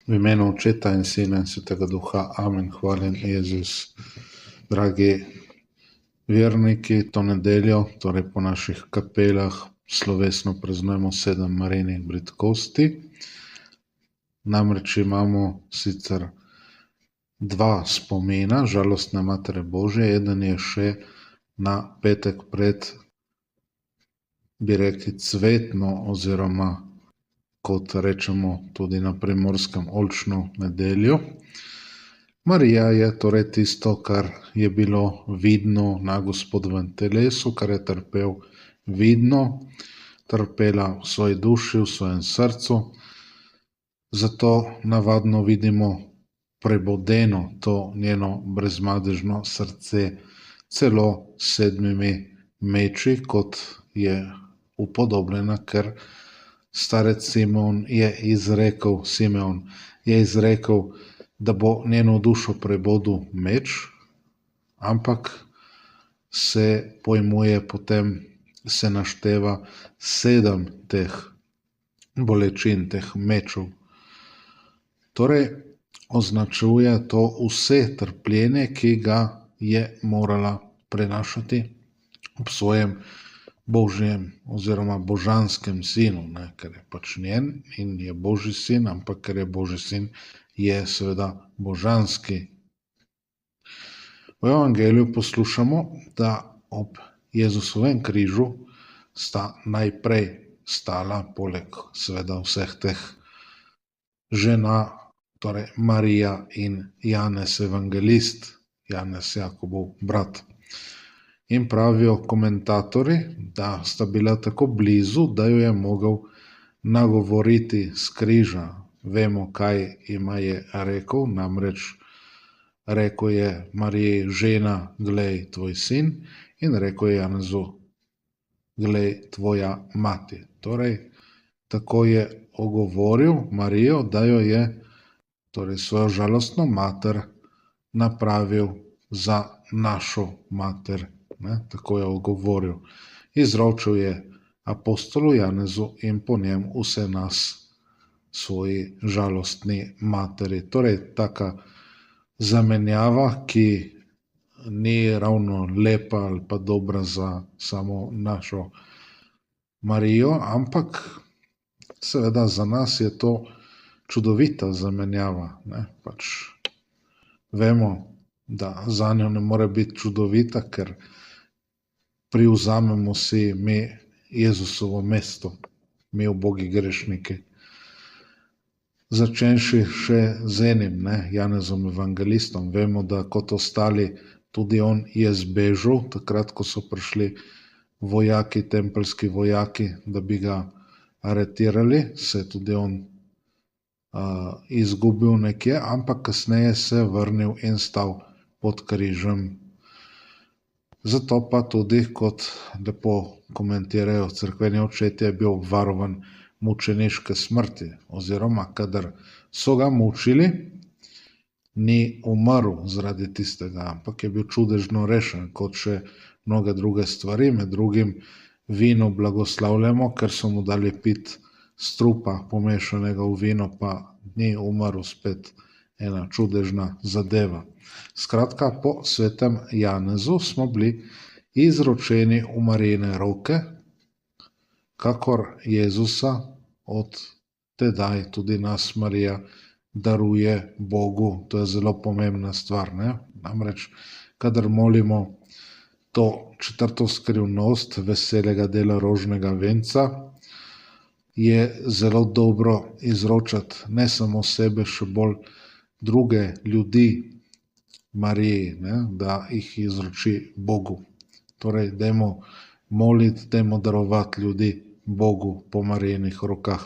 V imenu Očeta in Sina in Svetega Duha. Amen. Hvaljen Jezus. Dragi verniki, to nedeljo, torej po naših kapelah, slovesno praznujemo 7 Marijinih bridkosti. Namreč imamo sicer 2 spomina žalostne Matere Božje, eden je še na petek pred, bi rekli, cvetno oziroma, kot rečemo tudi na Primorskem, oljčno nedeljo. Marija je torej tisto, kar je bilo vidno na Gospodovem telesu, kar je vidno, trpela v svoji duši, v svojem srcu. Zato navadno vidimo prebodeno to njeno brezmadežno srce, celo s 7 meči, kot je upodobljena, ker starec Simeon je izrekel, da bo njeno dušo prebodel meč, ampak se pojmuje potem, se našteva 7 teh bolečin, teh mečev. Torej, označuje to vse trpljenje, ki ga je morala prenašati ob svojem Božjem oziroma božanskem sinu, ker je pač njen in je Božji sin, ampak ker je Božji sin, je seveda božanski. V evangeliju poslušamo, da ob Jezusovem križu sta najprej stala, poleg seveda vseh teh žena, torej Marija in Janez evangelist, Janez Jakobov brat. In pravijo komentatorji, da sta bila tako blizu, da jo je mogel nagovoriti s križa. Vemo, kaj jima je rekel, namreč rekel je Mariji: žena, glej tvoj sin, in rekel je Janezu: glej tvoja mati. Torej, tako je ogovoril Marijo, da jo je, torej svojo žalostno mater, napravil za našo mater. Tako je ogovoril. Izročil je apostolu Janezu in po njem vse nas svoji žalostni materi. Torej, taka zamenjava, ki ni ravno lepa ali pa dobra za samo našo Marijo, ampak seveda za nas je to čudovita zamenjava. Pač vemo, da zanjo ne more biti čudovita, ker privzamemo si mi Jezusovo mesto, mi ubogi grešniki. Začenši še z enim, Janezom evangelistom. Vemo, da kot ostali tudi on je zbežal, takrat, ko so prišli vojaki, tempeljski vojaki, da bi ga aretirali, se je tudi on izgubil nekje, ampak kasneje se je vrnil in stal pod križem. Zato pa tudi, kot lepo komentirajo cerkveni očetje, je bil obvarovan mučeniške smrti, oziroma kadar so ga mučili, ni umrl zaradi tistega, ampak je bil čudežno rešen, kot še mnoge druge stvari. Med drugim vino blagoslavljamo, ker so mu dali piti strupa pomešanega v vino, pa ni umrl. Spet ena čudežna zadeva. Skratka, po svetem Janezu smo bili izročeni v Marijine roke, kakor Jezusa od tedaj tudi nas Marija daruje Bogu. To je zelo pomembna stvar. Namreč, kadar molimo to 4. skrivnost veselega dela rožnega venca, je zelo dobro izročati ne samo sebe, še bolj druge ljudi Mariji, da jih izroči Bogu. Torej, dajmo moliti, dajmo darovati ljudi Bogu po Marijinih rokah.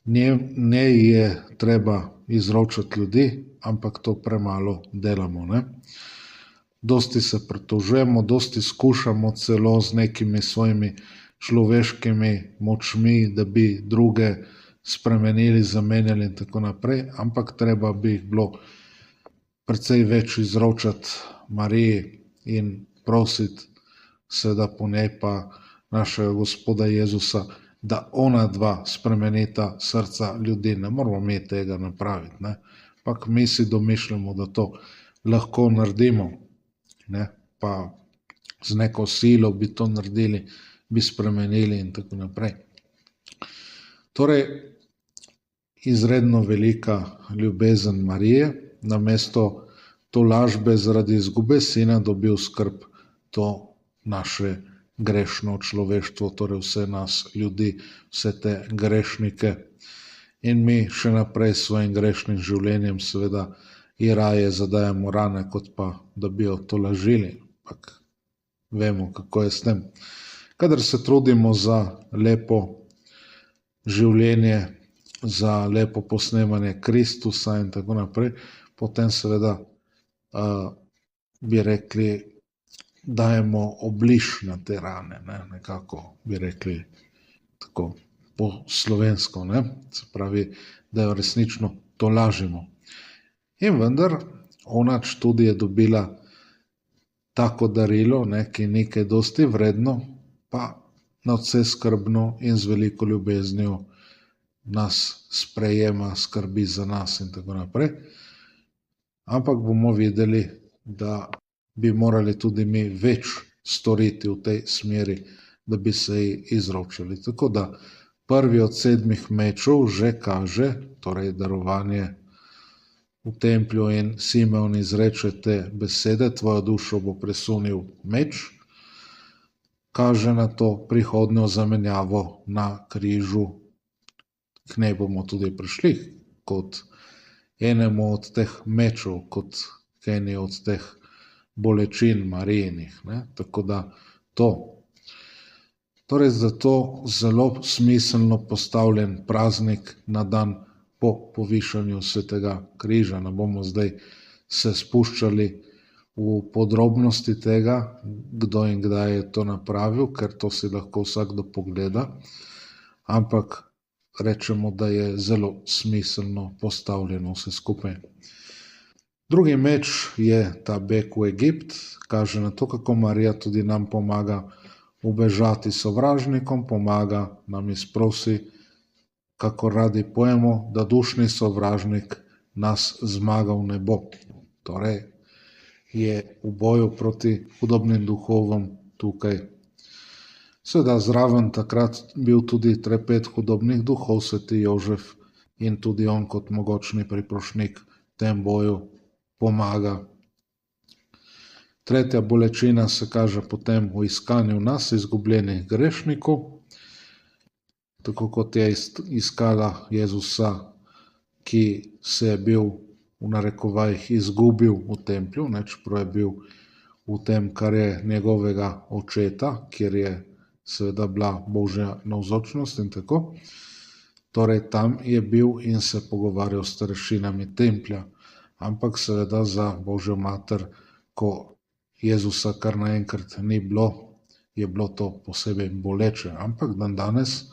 Ne je treba izročati ljudi, ampak to premalo delamo. Dosti se pritožujemo, dosti skušamo celo z nekimi svojimi človeškimi močmi, da bi druge spremenili, zamenjali in tako naprej, ampak treba bi jih bilo precej več izročati Mariji in prositi seveda po njej pa našega Gospoda Jezusa, da ona dva spremenita srca ljudi. Ne moramo mi tega napraviti, ne. Ampak mi si domišljamo, da to lahko naredimo, ne, pa z neko silo bi to naredili, bi spremenili in tako naprej. Torej, izredno velika ljubezen Marije, namesto tolažbe zaradi izgube sina dobi v skrb to naše grešno človeštvo, torej vse nas ljudi, vse te grešnike. In mi še naprej s svojim grešnim življenjem seveda ji raje zadajamo rane, kot pa da bi jo tolažili. Ampak vemo, kako je s tem. Kadar se trudimo za lepo življenje, za lepo posnemanje Kristusa in tako naprej, potem seveda bi rekli, dajemo obliž na te rane, ne? Nekako bi rekli tako po slovensko, ne? Se pravi, da jo resnično tolažimo. In vendar, onač tudi je dobila tako darilo, ne, ki ni kaj dosti vredno, pa nadvse skrbno in z veliko ljubeznijo nas sprejema, skrbi za nas in tako naprej. Ampak bomo videli, da bi morali tudi mi več storiti v tej smeri, da bi se ji izročili. Tako da prvi od 7 mečev že kaže, torej darovanje v templju, in Simeon izreče te besede, tvojo dušo bo presunil meč, kaže na to prihodnjo zamenjavo na križu. K njej bomo tudi prišli kot enemu od teh mečev, kot k eni od teh bolečin Marijinih, ne? Tako da to. Torej zato zelo smiselno postavljen praznik na dan po povišanju svetega križa. Ne bomo zdaj se spuščali v podrobnosti tega, kdo in kdaj je to napravil, ker to si lahko vsakdo pogleda, ampak rečemo, da je zelo smiselno postavljeno vse skupaj. Drugi meč je ta beg v Egipt, kaže na to, kako Marija tudi nam pomaga ubežati sovražnikom, pomaga nam izprosi, kako radi pojemo, da dušni sovražnik nas zmagal ne bo. Torej je v boju proti hudobnim duhovom tukaj. Seveda zraven takrat bil tudi trepet hudobnih duhov, sveti Jožef, in tudi on kot mogočni priprošnik v tem boju pomaga. Tretja bolečina se kaže potem v iskanju nas, izgubljenih grešnikov, tako kot je iskala Jezusa, ki se je bil v narekovajih izgubil v templju, čeprav je bil v tem, kar je njegovega očeta, kjer je seveda bila Božja navzočnost in tako. Torej tam je bil in se pogovarjal s starešinami templja, ampak seveda za Božjo mater, ko Jezusa kar naenkrat ni bilo, je bilo to posebej boleče. Ampak dandanes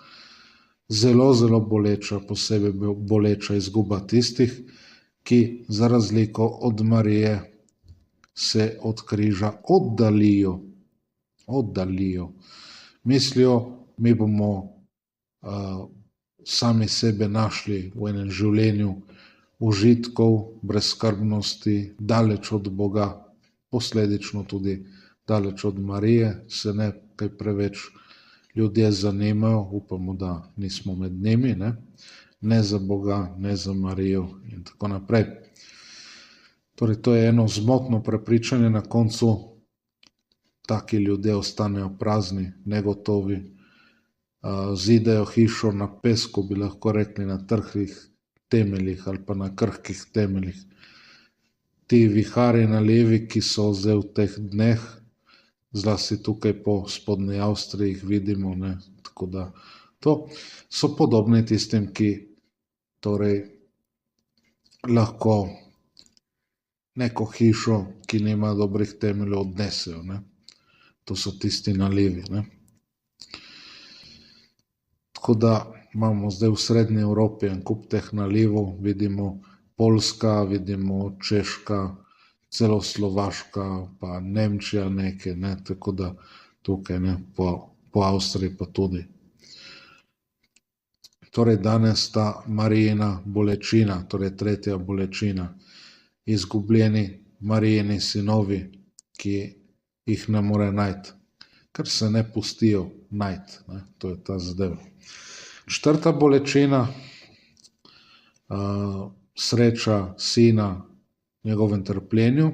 zelo, zelo boleča, posebej boleča izguba tistih, ki za razliko od Marije se od križa oddalijo. Mislijo, mi bomo sami sebe našli v enem življenju užitkov, brezskrbnosti, daleč od Boga, posledično tudi daleč od Marije, se ne kaj preveč ljudje zanimajo, upamo, da nismo med njimi, ne za Boga, ne za Marijo in tako naprej. Torej, to je eno zmotno prepričanje, na koncu taki ljudje ostanejo prazni, negotovi, zidajo hišo na pesku, bi lahko rekli, na trhlih temeljih ali pa na krhkih temeljih. Ti viharji nalivi, ki so zdaj v teh dneh, zlasti tukaj po spodnji Avstriji jih vidimo, tako da to so podobni tistim, ki torej lahko neko hišo, ki nima dobrih temeljev, odnesejo. To so tisti nalivi. Tako da imamo zdaj v srednji Evropi en kup teh nalivov, vidimo Poljska, vidimo Češka, celo Slovaška, pa Nemčija nekaj, tako da tukaj po Avstriji pa tudi. Torej danes ta Marijina bolečina, torej tretja bolečina, izgubljeni Marijini sinovi, ki jih ne more najti, ker se ne pustijo najti, ne? To je ta zadeva. Četrta bolečina, sreča sina v njegovem trpljenju,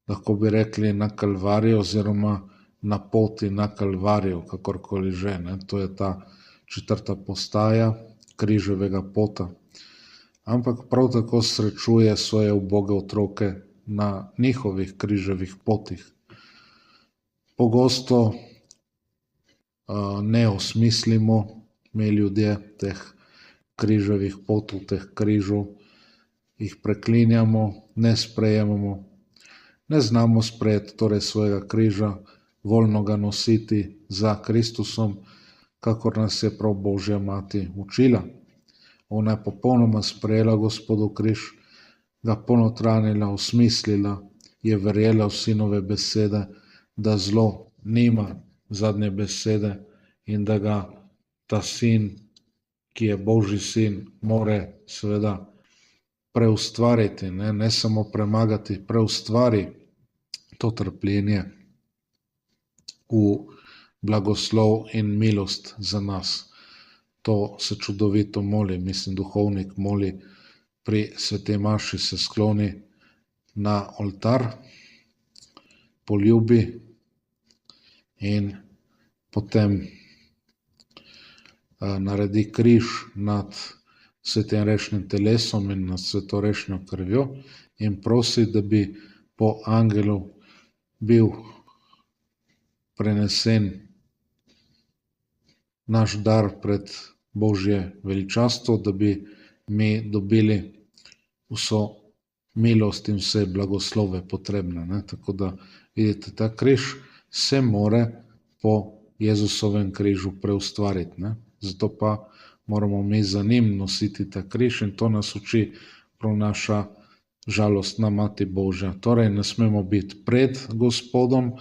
lahko bi rekli na Kalvariju oziroma na poti na Kalvarijo, kakorkoli že, ne? To je ta četrta postaja križevega pota. Ampak prav tako srečuje svoje uboge otroke na njihovih križevih potih. Pogosto ne osmislimo mi ljudje teh križevih potov, teh križov, jih preklinjamo, ne sprejemamo, ne znamo sprejeti torej svojega križa, voljno ga nositi za Kristusom, kakor nas je prav Božja mati učila. Ona je popolnoma sprejela Gospodov križ, ga ponotranila, osmislila, je verjela v sinove besede, da zlo nima zadnje besede in da ga ta sin, ki je Božji sin, more seveda preustvariti, ne samo premagati, preustvari to trpljenje v blagoslov in milost za nas. To se čudovito moli, mislim, duhovnik moli pri sveti maši, se skloni na oltar, poljubi in potem naredi križ nad svetorečnim telesom in nad svetorečno krvjo in prosi, da bi po angelu bil prenesen naš dar pred Božje veličastvo, da bi mi dobili vso milost in vse blagoslove potrebne, ne? Tako da vidite, ta križ se more po Jezusovem križu preustvariti, ne? Zato pa moramo mi za njim nositi ta križ in to nas uči prav naša žalostna mati Božja. Torej ne smemo biti pred Gospodom,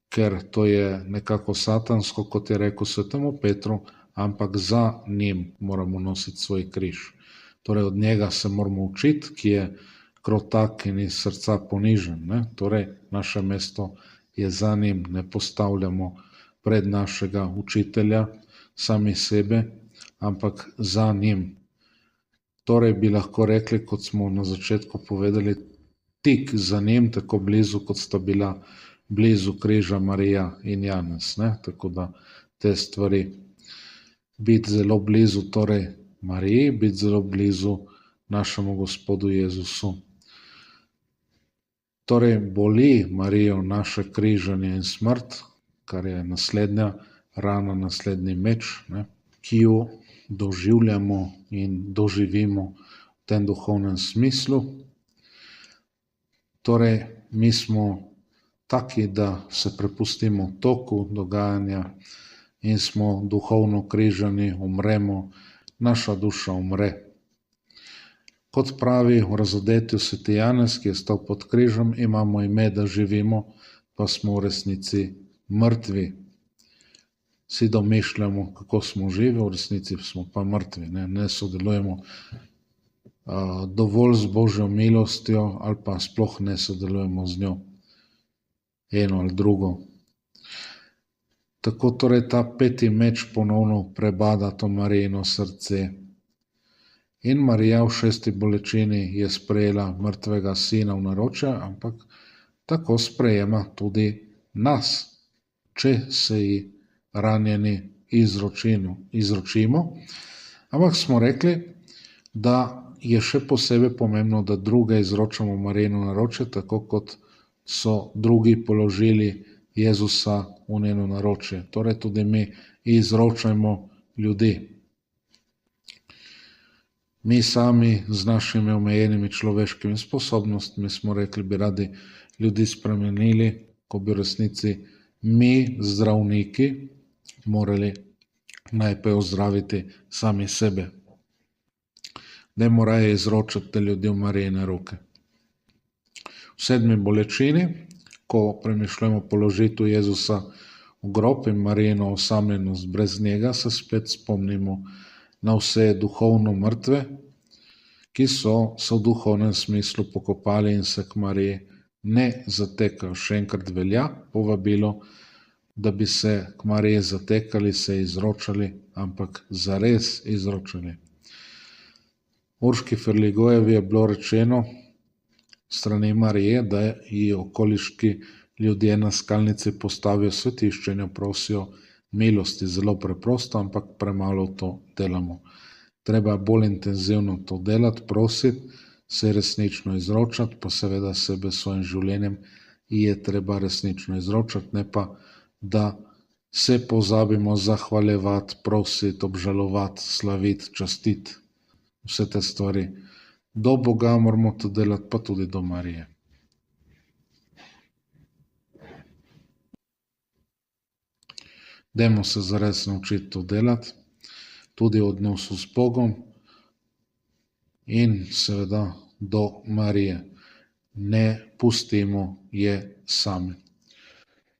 ker to je nekako satansko, kot je rekel svetemu Petru, ampak za njim moramo nositi svoj križ. Torej od njega se moramo učiti, ki je krotak in iz srca ponižen, ne? Torej naše mesto je za njim, ne postavljamo pred našega učitelja sami sebe, ampak za njim. Torej bi lahko rekli, kot smo na začetku povedali, tik za njim, tako blizu, kot sta bila blizu križa Marija in Janez, ne? Tako da te stvari, biti zelo blizu torej Mariji, biti zelo blizu našemu Gospodu Jezusu. Torej boli Marijo naše križanje in smrt, kar je naslednja rana, naslednji meč, ne? Ki jo doživljamo in doživimo v tem duhovnem smislu. Torej mi smo taki, da se prepustimo toku dogajanja in smo duhovno križani, umremo, naša duša umre. Kot pravi v razodetju sveti Janez, ki je stal pod križem, imamo ime, da živimo, pa smo v resnici mrtvi. Vsi domišljamo, kako smo živi, v resnici smo pa mrtvi, ne sodelujemo dovolj z Božjo milostjo ali pa sploh ne sodelujemo z njo, eno ali drugo. Tako torej ta peti meč ponovno prebada to Marijino srce. In Marija v šesti bolečini je sprejela mrtvega sina v naročje, ampak tako sprejema tudi nas, če se ji ranjeni izročimo. Ampak smo rekli, da je še posebej pomembno, da druge izročamo Marijino naročje, tako kot so drugi položili Jezusa v njeno naročje. Torej tudi mi izročajmo ljudi. Mi sami z našimi omejenimi človeškimi sposobnostmi smo rekli, bi radi ljudi spremenili, ko bi v resnici mi, zdravniki, morali najprej ozdraviti sami sebe. Dajmo raje izročati te ljudi v Marijine roke. V sedmi bolečini, ko premišljujemo položitev Jezusa v grob in Marijino osamljenost brez njega, se spet spomnimo na vse duhovno mrtve, ki so se v duhovnem smislu pokopali in se k Mariji ne zatekajo. Še enkrat velja povabilo, da bi se k Mariji zatekali, se izročali, ampak zares izročali. Urški Ferligojevi je bilo rečeno strani Marije, da ji okoliški ljudje na skalnici postavijo svetišče in jo prosijo milosti. Zelo preprosto, ampak premalo to delamo. Treba bolj intenzivno to delati, prositi, se resnično izročati, pa seveda sebe s svojim življenjem je treba resnično izročati, ne pa, da se pozabimo zahvaljevati, prositi, obžalovati, slaviti, častiti. Vse te stvari. Do Boga moramo to delati, pa tudi do Marije. Dajmo se zares naučiti to delati, tudi v odnosu s Bogom in seveda do Marije. Ne pustimo je sami.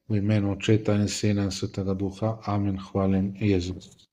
V imenu Očeta in Sina in Svetega Duha. Amen. Hvala Jezus.